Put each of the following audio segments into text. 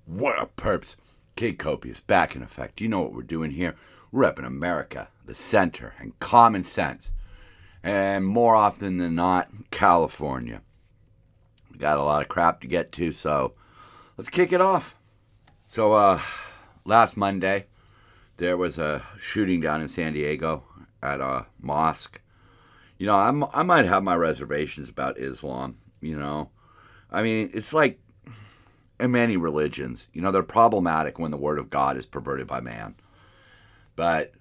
What up, perps? Kid Copious back in effect. You know what we're doing here? We're repping America, the center, and common sense. And more often than not, California. We got a lot of crap to get to, so let's kick it off. So, last Monday, there was a shooting down in San Diego at a mosque. You know, I might have my reservations about Islam, you know. I mean, it's like in many religions, you know, they're problematic when the word of God is perverted by man. But,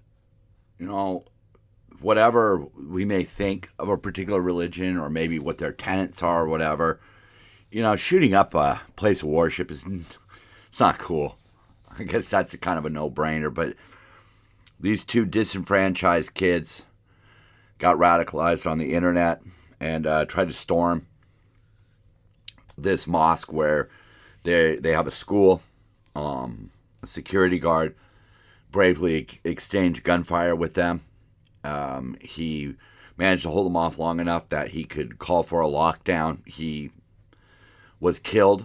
you know, whatever we may think of a particular religion or maybe what their tenets are or whatever, you know, shooting up a place of worship it's not cool. I guess that's a kind of a no-brainer. But these two disenfranchised kids got radicalized on the internet and tried to storm this mosque where they have a school. A security guard bravely exchanged gunfire with them. He managed to hold them off long enough that he could call for a lockdown. He was killed.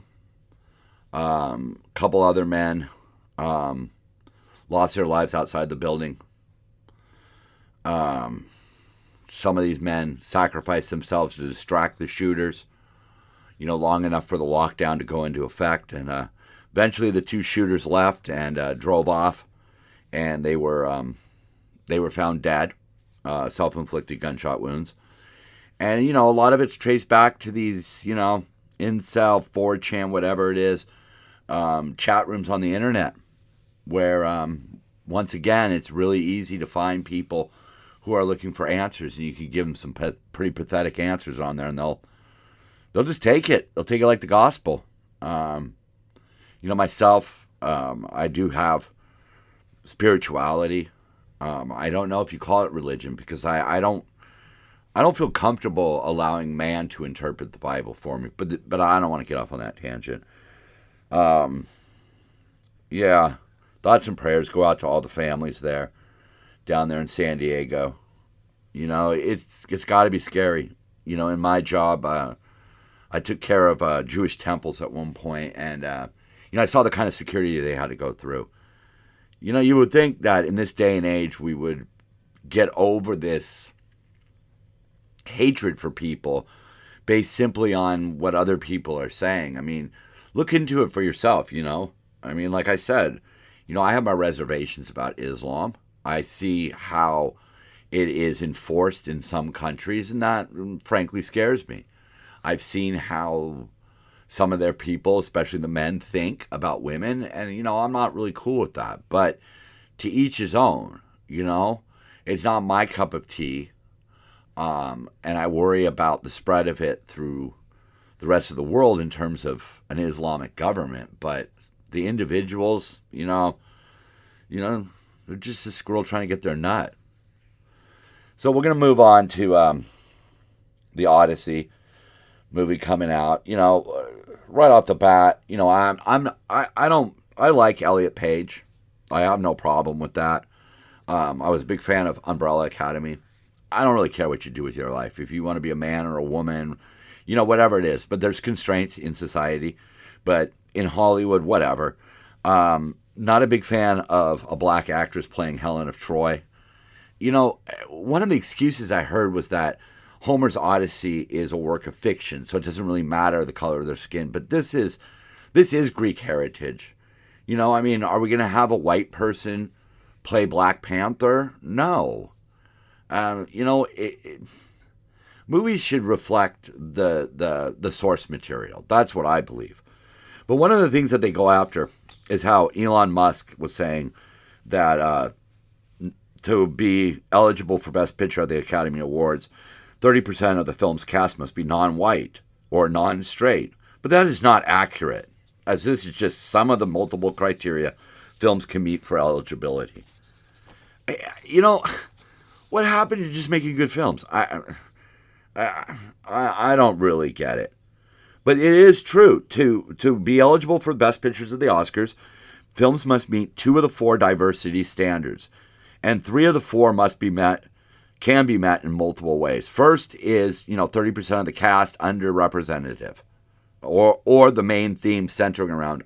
Couple other men lost their lives outside the building. Some of these men sacrificed themselves to distract the shooters, you know, long enough for the lockdown to go into effect. And eventually the two shooters left and drove off, and they were found dead, self-inflicted gunshot wounds. And, you know, a lot of it's traced back to these, you know, incel, 4chan, whatever it is, chat rooms on the internet, where, once again, it's really easy to find people who are looking for answers, and you can give them some pretty pathetic answers on there, and they'll just take it. They'll take it like the gospel. You know, myself, I do have spirituality. I don't know if you call it religion, because I don't feel comfortable allowing man to interpret the Bible for me. But I don't want to get off on that tangent. Yeah, thoughts and prayers go out to all the families there, down there in San Diego. You know, it's got to be scary. You know, in my job, I took care of Jewish temples at one point, and you know, I saw the kind of security they had to go through. You know, you would think that in this day and age we would get over this hatred for people based simply on what other people are saying. I mean, look into it for yourself, you know. I mean, like I said, you know, I have my reservations about Islam. I see how it is enforced in some countries, and that frankly scares me. I've seen how some of their people, especially the men, think about women, and, you know, I'm not really cool with that. But to each his own, you know. It's not my cup of tea, and I worry about the spread of it through the rest of the world in terms of an Islamic government. But the individuals, you know, they're just a squirrel trying to get their nut. So we're going to move on to the Odyssey movie coming out. You know, right off the bat, you know, I like Elliot Page. I have no problem with that. I was a big fan of Umbrella Academy. I don't really care what you do with your life. If you want to be a man or a woman, you know, whatever it is. But there's constraints in society. But in Hollywood, whatever. Not a big fan of a black actress playing Helen of Troy. You know, one of the excuses I heard was that Homer's Odyssey is a work of fiction, so it doesn't really matter the color of their skin. But this is Greek heritage. You know, I mean, are we going to have a white person play Black Panther? No. You know, movies should reflect the source material. That's what I believe. But one of the things that they go after is how Elon Musk was saying that to be eligible for Best Picture at the Academy Awards, 30% of the film's cast must be non-white or non-straight. But that is not accurate, as this is just some of the multiple criteria films can meet for eligibility. You know, what happened to just making good films? I don't really get it. But it is true. To be eligible for Best Pictures of the Oscars, films must meet 2 of the 4 diversity standards. And 3 of the 4 can be met in multiple ways. First is, 30% of the cast underrepresented. or the main theme centering around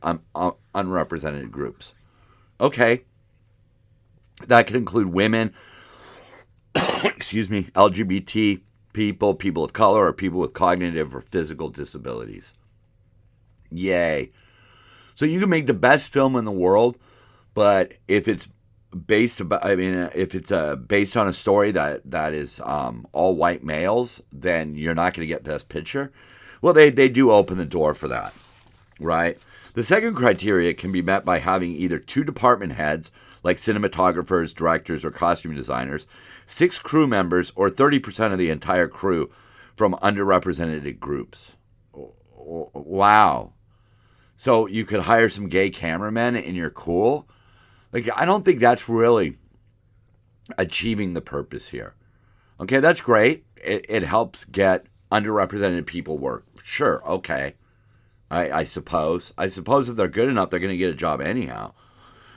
unrepresented groups. Okay. That could include women, excuse me, LGBT people, people of color, or people with cognitive or physical disabilities. Yay. So you can make the best film in the world, but if it's based on a story that is all white males, then you're not going to get Best Picture. Well, they do open the door for that, right? The second criteria can be met by having either 2 department heads, like cinematographers, directors, or costume designers, 6 crew members, or 30% of the entire crew from underrepresented groups. Wow. So you could hire some gay cameramen and you're cool? Like, I don't think that's really achieving the purpose here. Okay, that's great. It helps get underrepresented people work. Sure, okay. I suppose. I suppose if they're good enough, they're going to get a job anyhow.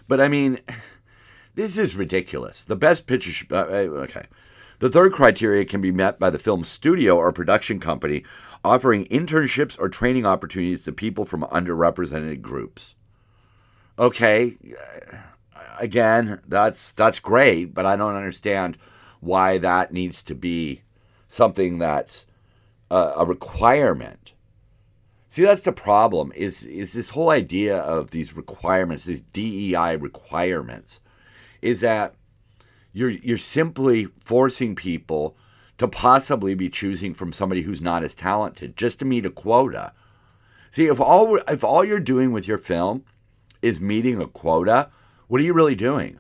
But I mean, this is ridiculous. The Best Picture okay. The third criteria can be met by the film studio or production company offering internships or training opportunities to people from underrepresented groups. Okay, again, that's great, but I don't understand why that needs to be something that's a requirement. See, that's the problem, is this whole idea of these requirements, these DEI requirements, is that you're simply forcing people to possibly be choosing from somebody who's not as talented just to meet a quota. See, if all you're doing with your film is meeting a quota, what are you really doing?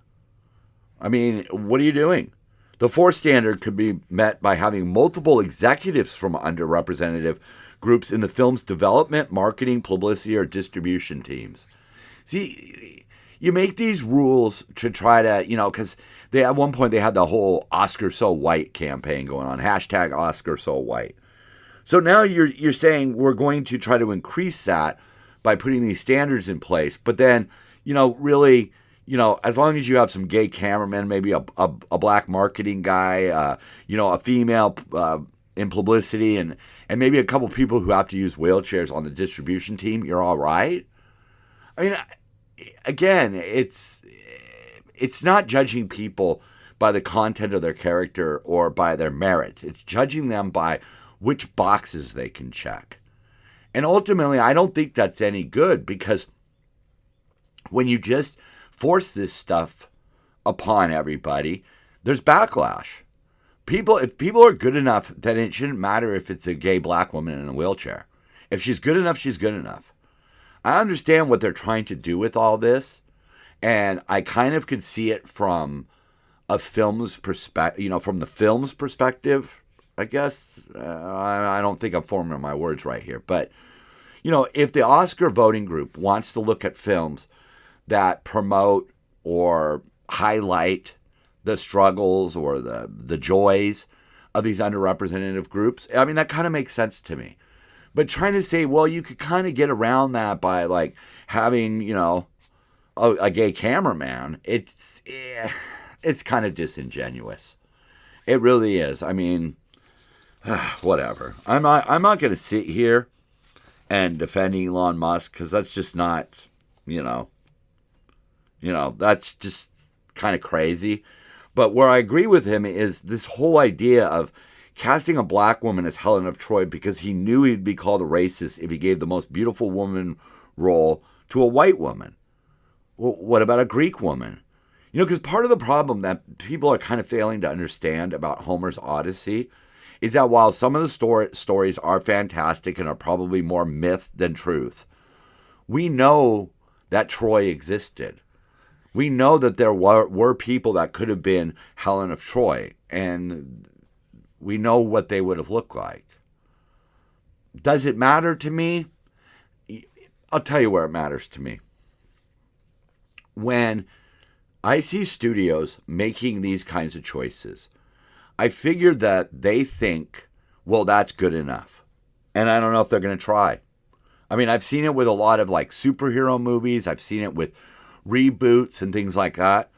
I mean, what are you doing? The fourth standard could be met by having multiple executives from underrepresented groups in the film's development, marketing, publicity, or distribution teams. See, you make these rules to try to, because at one point they had the whole Oscar So White campaign going on, hashtag Oscar So White. So now you're saying we're going to try to increase that by putting these standards in place, but then, really, as long as you have some gay cameramen, maybe a black marketing guy, a female in publicity, and maybe a couple people who have to use wheelchairs on the distribution team, you're all right. I mean, again, it's not judging people by the content of their character or by their merits. It's judging them by which boxes they can check. And ultimately, I don't think that's any good, because when you just force this stuff upon everybody, there's backlash. If people are good enough, then it shouldn't matter if it's a gay black woman in a wheelchair. If she's good enough, she's good enough. I understand what they're trying to do with all this, and I kind of could see it from a film's perspective, from the film's perspective, I guess. I don't think I'm forming my words right here, but, if the Oscar voting group wants to look at films that promote or highlight the struggles or the joys of these underrepresented groups, I mean, that kind of makes sense to me. But trying to say, well, you could kind of get around that by, like, having, a gay cameraman, it's kind of disingenuous. It really is. I mean, whatever. I'm not going to sit here and defend Elon Musk, because that's just not, that's just kind of crazy. But where I agree with him is this whole idea of casting a black woman as Helen of Troy because he knew he'd be called a racist if he gave the most beautiful woman role to a white woman. Well, what about a Greek woman? Because part of the problem that people are kind of failing to understand about Homer's Odyssey is that while some of the stories are fantastic and are probably more myth than truth, we know that Troy existed. We know that there were people that could have been Helen of Troy, and we know what they would have looked like. Does it matter to me? I'll tell you where it matters to me. When I see studios making these kinds of choices, I figure that they think, well, that's good enough. And I don't know if they're going to try. I mean, I've seen it with a lot of like superhero movies. I've seen it with reboots and things like that.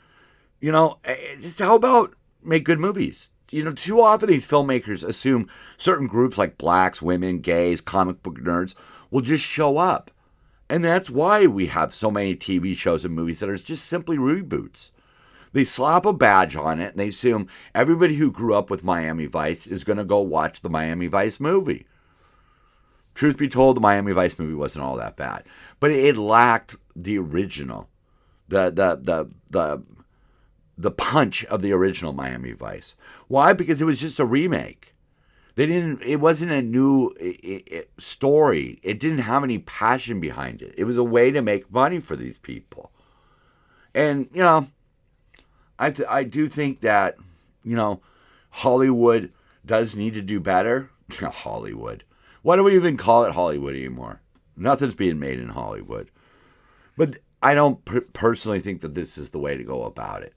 Just how about make good movies? Too often these filmmakers assume certain groups like blacks, women, gays, comic book nerds will just show up. And that's why we have so many TV shows and movies that are just simply reboots. They slap a badge on it and they assume everybody who grew up with Miami Vice is going to go watch the Miami Vice movie. Truth be told, the Miami Vice movie wasn't all that bad, but it lacked the original, the punch of the original Miami Vice. Why? Because it was just a remake. It wasn't a new story. It didn't have any passion behind it. It was a way to make money for these people. And, I do think that, Hollywood does need to do better. Hollywood. Why do we even call it Hollywood anymore? Nothing's being made in Hollywood. But I don't personally think that this is the way to go about it.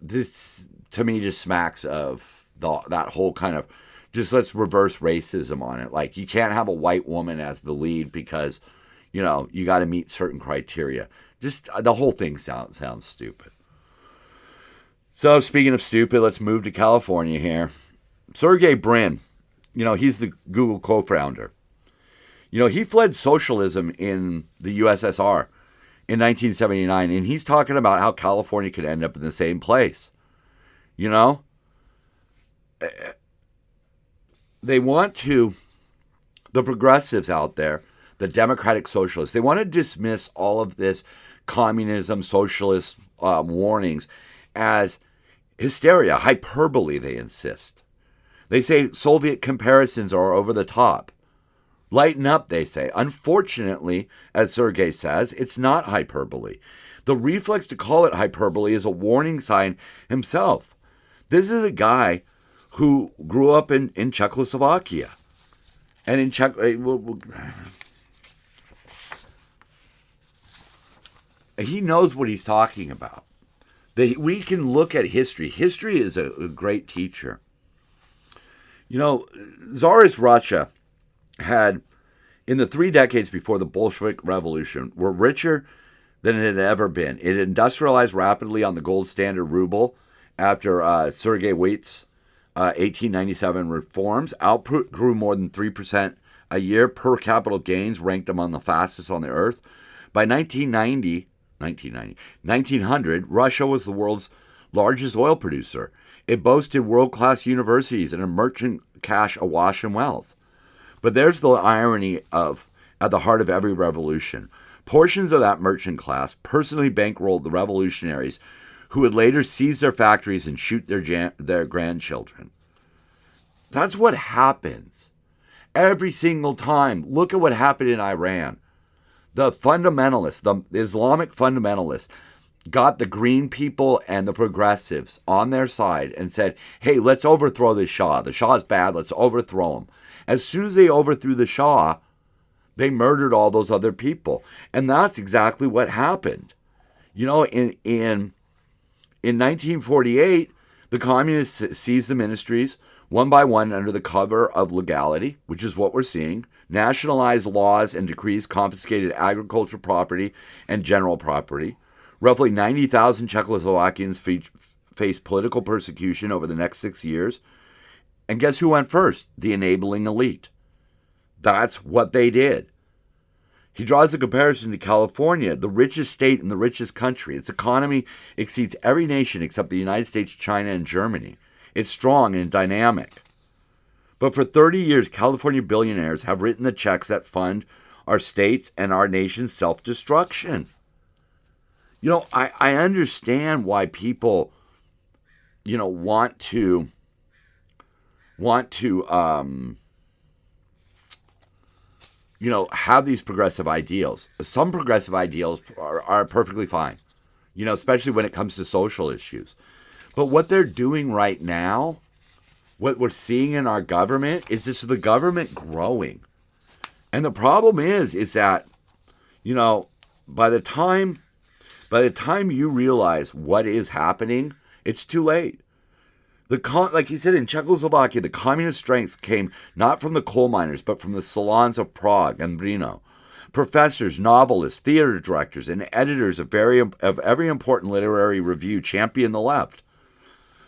This to me just smacks of that whole kind of just let's reverse racism on it. Like, you can't have a white woman as the lead because, you got to meet certain criteria. Just the whole thing sounds stupid. So speaking of stupid, let's move to California here. Sergey Brin, he's the Google co-founder. He fled socialism in the USSR in 1979, and he's talking about how California could end up in the same place. They want to, the progressives out there, the democratic socialists, they want to dismiss all of this communism, socialist warnings as hysteria, hyperbole, they insist. They say Soviet comparisons are over the top. Lighten up, they say. Unfortunately, as Sergey says, it's not hyperbole. The reflex to call it hyperbole is a warning sign himself. This is a guy who grew up in Czechoslovakia. And in he knows what he's talking about. We can look at history. History is a great teacher. Tsarist Russia had, in the 3 decades before the Bolshevik Revolution, were richer than it had ever been. It industrialized rapidly on the gold standard ruble after Sergei Waite's 1897 reforms. Output grew more than 3% a year. Per capita gains ranked among the fastest on the earth. By 1900, Russia was the world's largest oil producer. It boasted world-class universities and a merchant cash awash in wealth. But there's the irony at the heart of every revolution. Portions of that merchant class personally bankrolled the revolutionaries who would later seize their factories and shoot their grandchildren. That's what happens every single time. Look at what happened in Iran. The fundamentalists, the Islamic fundamentalists, got the green people and the progressives on their side and said, hey, let's overthrow the Shah. The Shah is bad. Let's overthrow him. As soon as they overthrew the Shah, they murdered all those other people. And that's exactly what happened. In 1948, the communists seized the ministries one by one under the cover of legality, which is what we're seeing. Nationalized laws and decrees confiscated agricultural property and general property. Roughly 90,000 Czechoslovakians faced political persecution over the next 6 years. And guess who went first? The enabling elite. That's what they did. He draws a comparison to California, the richest state in the richest country. Its economy exceeds every nation except the United States, China, and Germany. It's strong and dynamic. But for 30 years, California billionaires have written the checks that fund our state's and our nation's self-destruction. I understand why people, want to have these progressive ideals. Some progressive ideals are perfectly fine, especially when it comes to social issues. But what they're doing right now, what we're seeing in our government, is just the government growing. And the problem is that, by the time you realize what is happening, it's too late. Like he said, in Czechoslovakia, the communist strength came not from the coal miners, but from the salons of Prague and Brno. Professors, novelists, theater directors, and editors of every important literary review championed the left.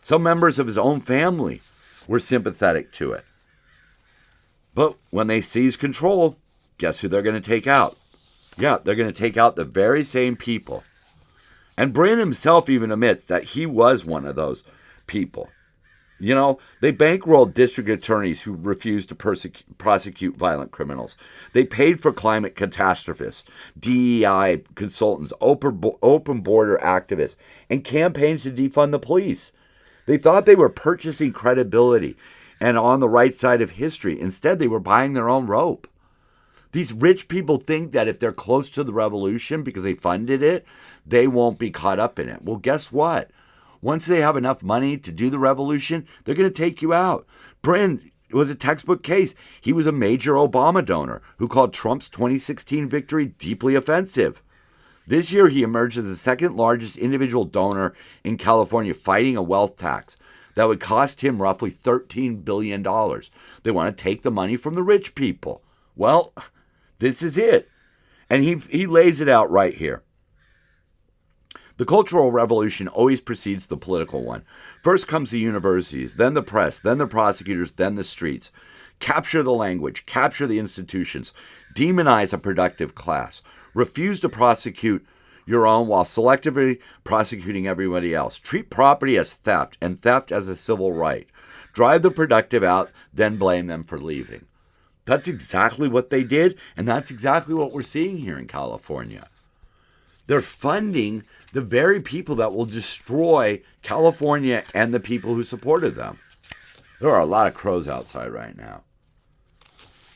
Some members of his own family were sympathetic to it. But when they seize control, guess who they're going to take out? Yeah, they're going to take out the very same people. And Brin himself even admits that he was one of those people. You know, they bankrolled district attorneys who refused to prosecute violent criminals. They paid for climate catastrophists, DEI consultants, open border activists, and campaigns to defund the police. They thought they were purchasing credibility and on the right side of history. Instead, they were buying their own rope. These rich people think that if they're close to the revolution because they funded it, they won't be caught up in it. Well, guess what? Once they have enough money to do the revolution, they're going to take you out. Brin was a textbook case. He was a major Obama donor who called Trump's 2016 victory deeply offensive. This year, he emerged as the second largest individual donor in California, fighting a wealth tax that would cost him roughly $13 billion. They want to take the money from the rich people. Well, this is it. And he lays it out right here. The Cultural Revolution always precedes the political one. First comes the universities, then the press, then the prosecutors, then the streets. Capture the language, capture the institutions, demonize a productive class, refuse to prosecute your own while selectively prosecuting everybody else. Treat property as theft and theft as a civil right. Drive the productive out, then blame them for leaving. That's exactly what they did, and that's exactly what we're seeing here in California. They're funding the very people that will destroy California and the people who supported them. There are a lot of crows outside right now.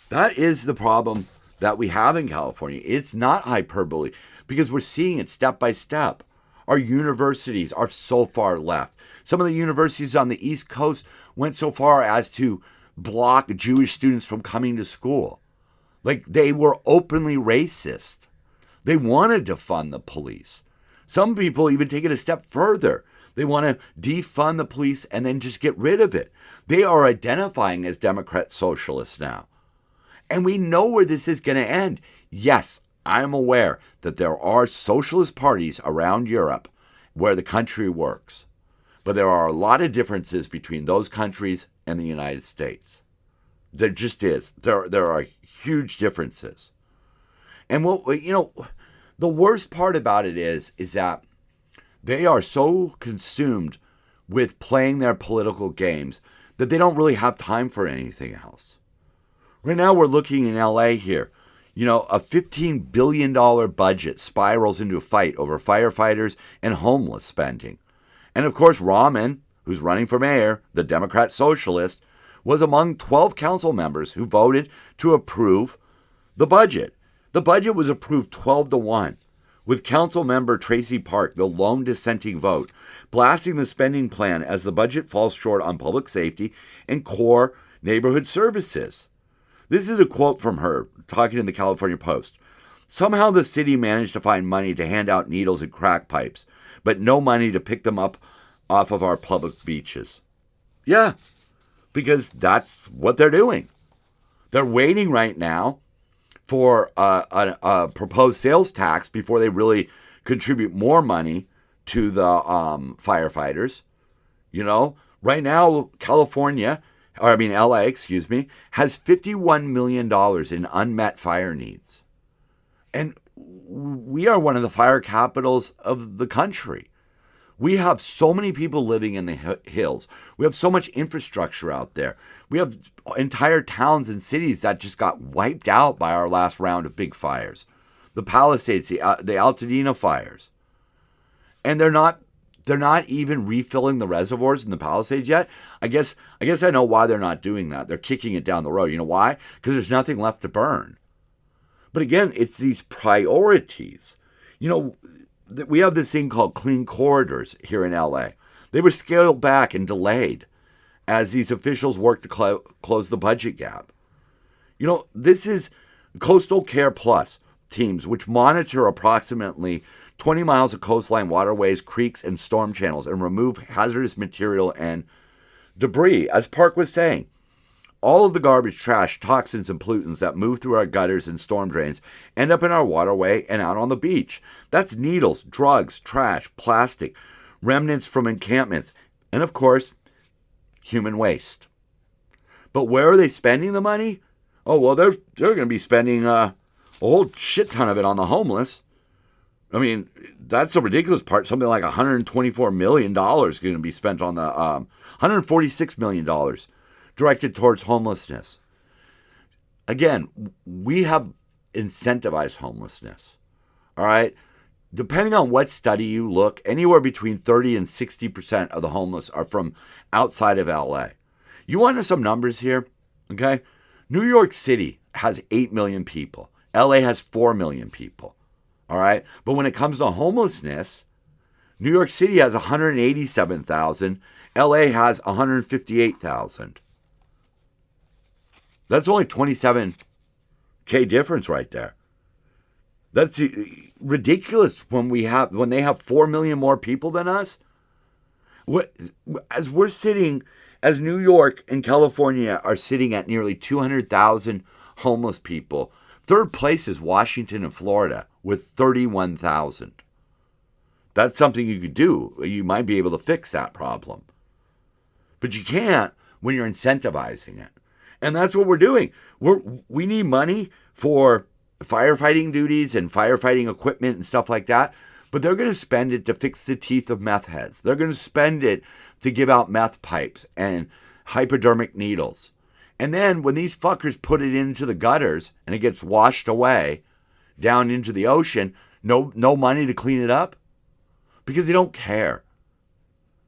That is the problem that we have in California. It's not hyperbole because we're seeing it step by step. Our universities are so far left. Some of the universities on the East Coast went so far as to block Jewish students from coming to school. Like, they were openly racist. They wanted to defund the police. Some people even take it a step further. They want to defund the police and then just get rid of it. They are identifying as Democrat socialists now. And we know where this is going to end. Yes, I'm aware that there are socialist parties around Europe where the country works. But there are a lot of differences between those countries and the United States. There just is. There are huge differences. And the worst part about it is that they are so consumed with playing their political games that they don't really have time for anything else. Right now we're looking in LA here. A $15 billion budget spirals into a fight over firefighters and homeless spending. And of course, Rahman, who's running for mayor, the Democrat socialist, was among 12 council members who voted to approve the budget. The budget was approved 12-1, with council member Tracy Park, the lone dissenting vote, blasting the spending plan as the budget falls short on public safety and core neighborhood services. This is a quote from her, talking in the California Post. Somehow the city managed to find money to hand out needles and crack pipes, but no money to pick them up off of our public beaches. Yeah, because that's what they're doing. They're waiting right now for a proposed sales tax before they really contribute more money to the firefighters. Right now, LA, has $51 million in unmet fire needs. And we are one of the fire capitals of the country. We have so many people living in the hills. We have so much infrastructure out there. We have entire towns and cities that just got wiped out by our last round of big fires. The Palisades, the Altadena fires. And they're not even refilling the reservoirs in the Palisades yet. I guess I know why they're not doing that. They're kicking it down the road. You know why? Because there's nothing left to burn. But again, it's these priorities. We have this thing called clean corridors here in LA. They were scaled back and delayed as these officials work to close the budget gap. This is Coastal Care Plus teams, which monitor approximately 20 miles of coastline, waterways, creeks, and storm channels and remove hazardous material and debris. As Park was saying, all of the garbage, trash, toxins, and pollutants that move through our gutters and storm drains end up in our waterway and out on the beach. That's needles, drugs, trash, plastic, remnants from encampments, and of course, human waste. But where are they spending the money? Oh, well, they're going to be spending a whole shit ton of it on the homeless. I mean, that's the ridiculous part. Something like $124 million going to be spent on the $146 million directed towards homelessness. Again, we have incentivized homelessness. All right? Depending on what study you look, anywhere between 30 and 60% of the homeless are from outside of LA. You want to know some numbers here? Okay? New York City has 8 million people. LA has 4 million people. All right? But when it comes to homelessness, New York City has 187,000. LA has 158,000. That's only 27K difference right there. That's ridiculous when they have 4 million more people than us. As we're sitting, as New York and California are sitting at nearly 200,000 homeless people, third place is Washington and Florida with 31,000. That's something you could do. You might be able to fix that problem. But you can't when you're incentivizing it. And that's what we're doing. We need money for firefighting duties and firefighting equipment and stuff like that, but they're going to spend it to fix the teeth of meth heads. They're going to spend it to give out meth pipes and hypodermic needles. And then when these fuckers put it into the gutters and it gets washed away down into the ocean, no money to clean it up because they don't care.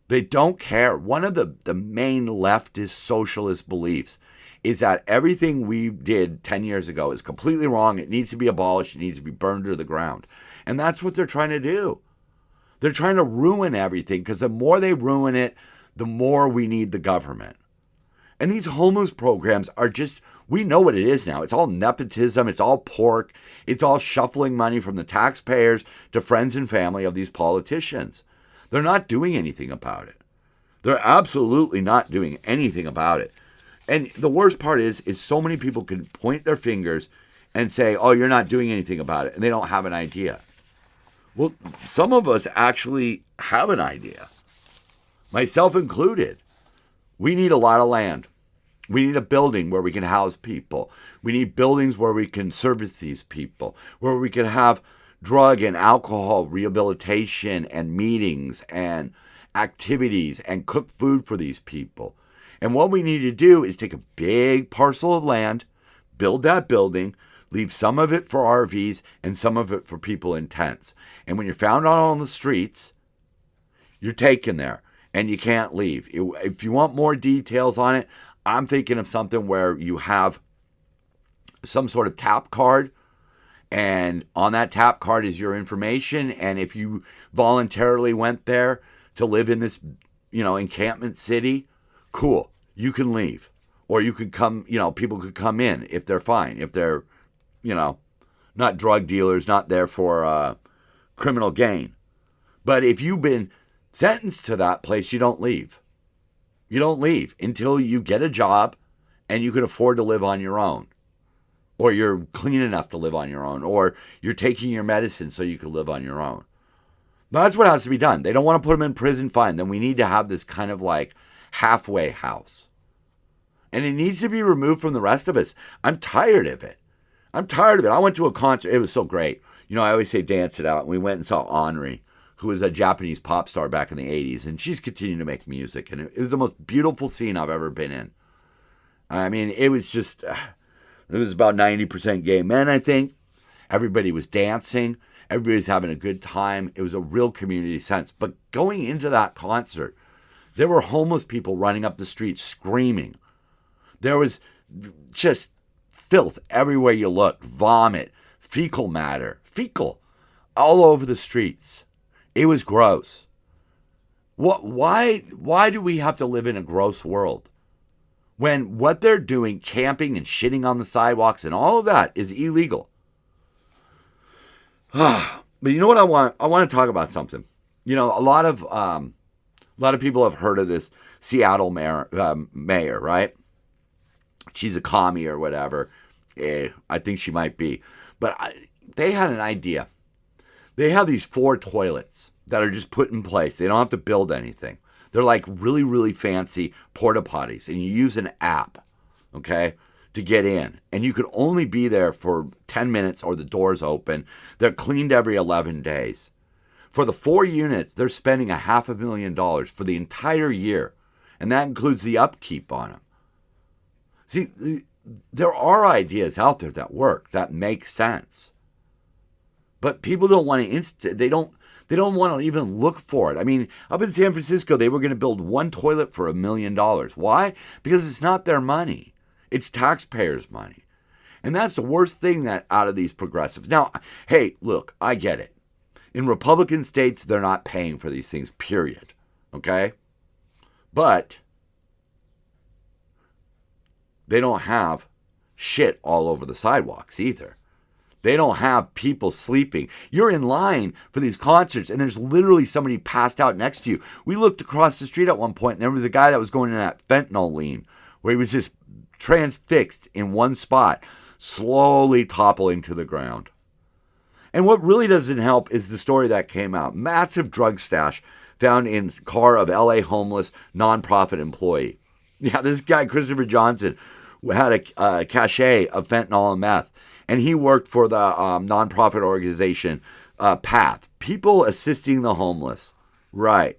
They don't care. One of the main leftist socialist beliefs is that everything we did 10 years ago is completely wrong. It needs to be abolished. It needs to be burned to the ground. And that's what they're trying to do. They're trying to ruin everything because the more they ruin it, the more we need the government. And these homeless programs are just, we know what it is now. It's all nepotism. It's all pork. It's all shuffling money from the taxpayers to friends and family of these politicians. They're not doing anything about it. They're absolutely not doing anything about it. And the worst part is so many people can point their fingers and say, oh, you're not doing anything about it. And they don't have an idea. Well, some of us actually have an idea, myself included. We need a lot of land. We need a building where we can house people. We need buildings where we can service these people, where we can have drug and alcohol rehabilitation and meetings and activities and cook food for these people. And what we need to do is take a big parcel of land, build that building, leave some of it for RVs and some of it for people in tents. And when you're found out on the streets, you're taken there and you can't leave. If you want more details on it, I'm thinking of something where you have some sort of tap card, and on that tap card is your information. And if you voluntarily went there to live in this, encampment city, cool, you can leave. Or you could come, people could come in if they're fine. If they're, not drug dealers, not there for criminal gain. But if you've been sentenced to that place, you don't leave. You don't leave until you get a job and you can afford to live on your own. Or you're clean enough to live on your own. Or you're taking your medicine so you can live on your own. That's what has to be done. They don't want to put them in prison, fine. Then we need to have this kind of like halfway house. And it needs to be removed from the rest of us. I'm tired of it. I went to a concert. It was so great. I always say dance it out. And we went and saw Henri, who was a Japanese pop star back in the 80s. And she's continuing to make music. And it was the most beautiful scene I've ever been in. I mean, it was just, it was about 90% gay men, I think. Everybody was dancing. Everybody was having a good time. It was a real community sense. But going into that concert, there were homeless people running up the street screaming. There was just filth everywhere you looked, vomit, fecal matter, all over the streets. It was gross. Why do we have to live in a gross world? When what they're doing, camping and shitting on the sidewalks and all of that is illegal. But you know what I want? I want to talk about something. A lot of people have heard of this Seattle mayor, right? She's a commie or whatever. I think she might be. But they had an idea. They have these 4 toilets that are just put in place. They don't have to build anything. They're like really, really fancy porta potties. And you use an app, okay, to get in, and you could only be there for 10 minutes or the doors open. They're cleaned every 11 days. For the 4 units, they're spending $500,000 for the entire year, and that includes the upkeep on them. See, there are ideas out there that work, that make sense. But people don't want to they don't want to even look for it. I mean, up in San Francisco, they were going to build one toilet for $1 million. Why? Because it's not their money. It's taxpayers' money. And that's the worst thing that out of these progressives. Now, hey, look, I get it. In Republican states, they're not paying for these things, period. Okay? But they don't have shit all over the sidewalks either. They don't have people sleeping. You're in line for these concerts, and there's literally somebody passed out next to you. We looked across the street at one point, and there was a guy that was going in that fentanyl lean, where he was just transfixed in one spot, slowly toppling to the ground. And what really doesn't help is the story that came out. Massive drug stash found in car of LA homeless nonprofit employee. Yeah, this guy, Christopher Johnson, had a cachet of fentanyl and meth. And he worked for the nonprofit organization PATH, People Assisting the Homeless. Right.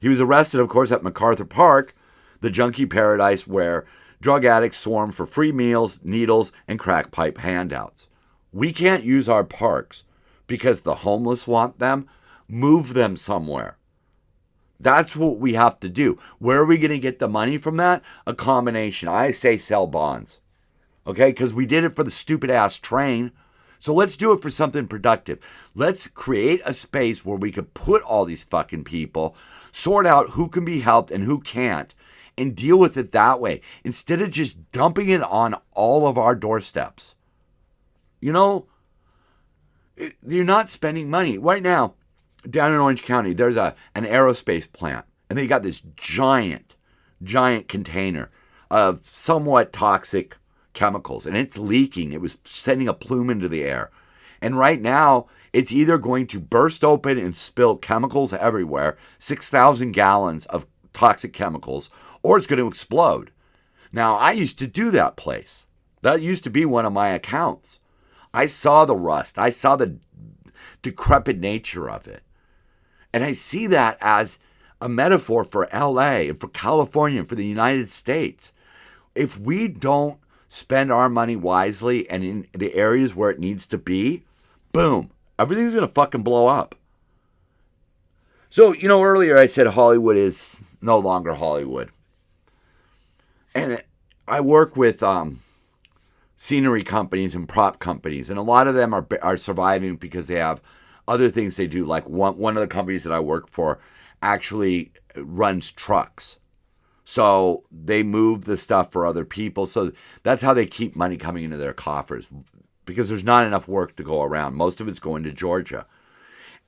He was arrested, of course, at MacArthur Park, the junkie paradise where drug addicts swarm for free meals, needles, and crack pipe handouts. We can't use our parks because the homeless want them. Move them somewhere. That's what we have to do. Where are we going to get the money from that? A combination. I say sell bonds. Okay, because we did it for the stupid ass train. So let's do it for something productive. Let's create a space where we could put all these fucking people, sort out who can be helped and who can't, and deal with it that way instead of just dumping it on all of our doorsteps. You know, you're not spending money. Right now, down in Orange County, there's an aerospace plant, and they got this giant container of somewhat toxic chemicals, and it's leaking. It was sending a plume into the air. And right now, it's either going to burst open and spill chemicals everywhere, 6,000 gallons of toxic chemicals, or it's going to explode. Now, I used to do that place. That used to be one of my accounts. I saw the rust. I saw the decrepit nature of it. And I see that as a metaphor for LA and for California and for the United States. If we don't spend our money wisely and in the areas where it needs to be, boom, everything's going to fucking blow up. So, you know, earlier I said Hollywood is no longer Hollywood. And I work with scenery companies and prop companies, and a lot of them are surviving because they have other things they do. Like one of the companies that I work for actually runs trucks. So they move the stuff for other people. So that's how they keep money coming into their coffers, because there's not enough work to go around. Most of it's going to Georgia.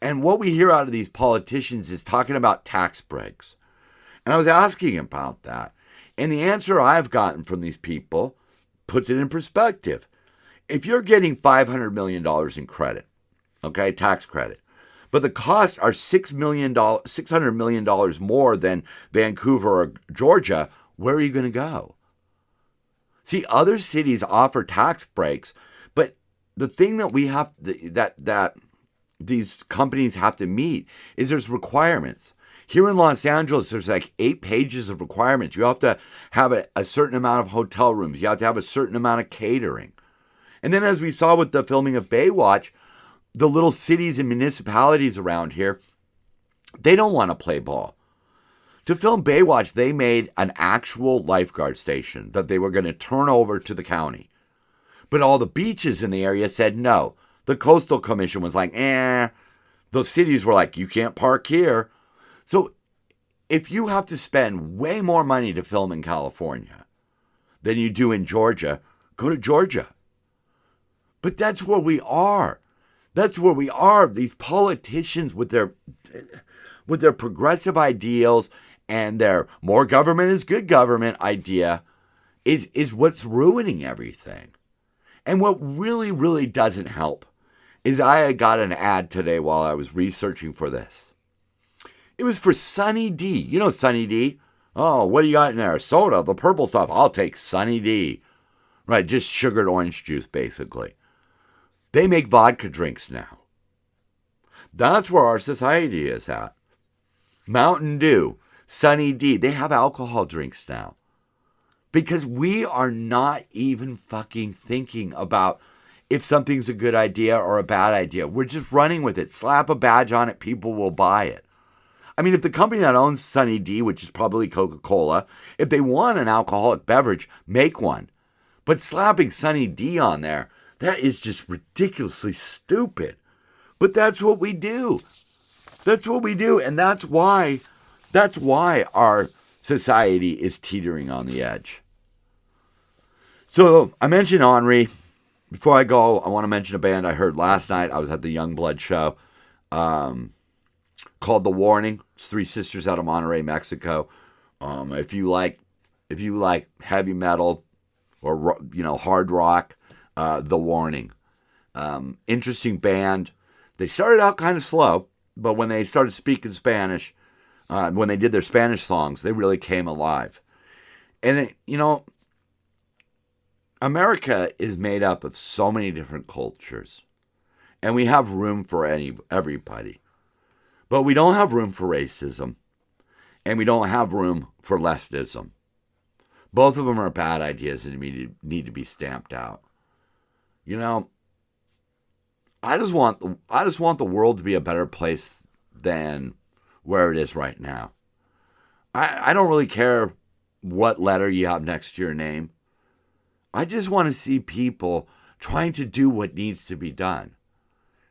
And what we hear out of these politicians is talking about tax breaks. And I was asking about that. And the answer I've gotten from these people puts it in perspective. If you're getting $500 million in credit, okay, tax credit, but the costs are $600 million more than Vancouver or Georgia, where are you going to go? See, other cities offer tax breaks, but the thing that we have that these companies have to meet is there's requirements. Here in Los Angeles, there's like 8 pages of requirements. You have to have a certain amount of hotel rooms. You have to have a certain amount of catering. And then as we saw with the filming of Baywatch, the little cities and municipalities around here, they don't want to play ball. To film Baywatch, they made an actual lifeguard station that they were going to turn over to the county. But all the beaches in the area said no. The Coastal Commission was like, The cities were like, you can't park here. So if you have to spend way more money to film in California than you do in Georgia, go to Georgia. But that's where we are. That's where we are. These politicians with their progressive ideals and their more government is good government idea is what's ruining everything. And what really, really doesn't help is I got an ad today while I was researching for this. It was for Sunny D. You know Sunny D? Oh, what do you got in there? Soda, the purple stuff. I'll take Sunny D. right? Just sugared orange juice, basically. They make vodka drinks now. That's where our society is at. Mountain Dew, Sunny D, they have alcohol drinks now. Because we are not even fucking thinking about if something's a good idea or a bad idea. We're just running with it. Slap a badge on it, people will buy it. I mean, if the company that owns Sunny D, which is probably Coca-Cola, if they want an alcoholic beverage, make one. But slapping Sunny D on there, that is just ridiculously stupid. But that's what we do. That's what we do. And that's why our society is teetering on the edge. So I mentioned Henri. Before I go, I want to mention a band I heard last night. I was at the Youngblood show called The Warning. It's three sisters out of Monterrey, Mexico. If you like heavy metal or hard rock, The Warning. Interesting band. They started out kind of slow, but when they started speaking Spanish, when they did their Spanish songs, they really came alive. And America is made up of so many different cultures, and we have room for everybody. But we don't have room for racism, and we don't have room for leftism. Both of them are bad ideas and need to be stamped out. I just want the world to be a better place than where it is right now. I don't really care what letter you have next to your name. I just want to see people trying to do what needs to be done.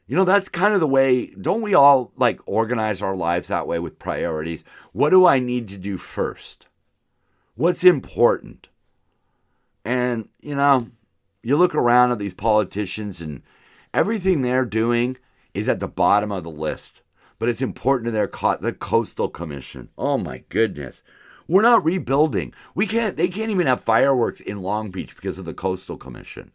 That's kind of the way, don't we all organize our lives that way with priorities? What do I need to do first? What's important? And, you look around at these politicians and everything they're doing is at the bottom of the list. But it's important to the Coastal Commission. Oh my goodness. We're not rebuilding. They can't even have fireworks in Long Beach because of the Coastal Commission.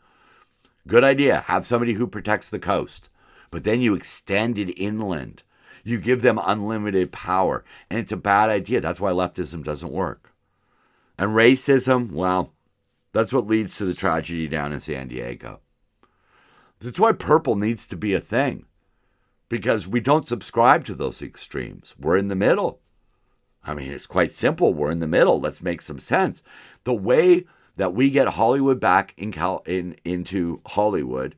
Good idea. Have somebody who protects the coast. But then you extend it inland. You give them unlimited power. And it's a bad idea. That's why leftism doesn't work. And racism, well, that's what leads to the tragedy down in San Diego. That's why purple needs to be a thing. Because we don't subscribe to those extremes. We're in the middle. I mean, it's quite simple. We're in the middle. Let's make some sense. The way that we get Hollywood back into Hollywood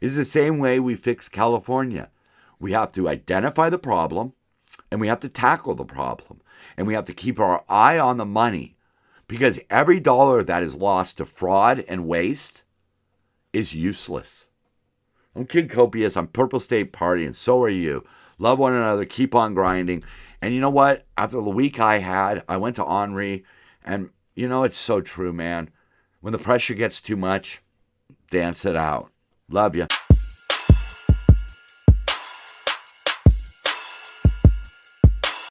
is the same way we fix California. We have to identify the problem, and we have to tackle the problem. And we have to keep our eye on the money, because every dollar that is lost to fraud and waste is useless. I'm Kid Copious. I'm Purple State Party, and so are you. Love one another. Keep on grinding. And you know what? After the week I had, I went to Henri, and it's so true, man. When the pressure gets too much, dance it out. Love you.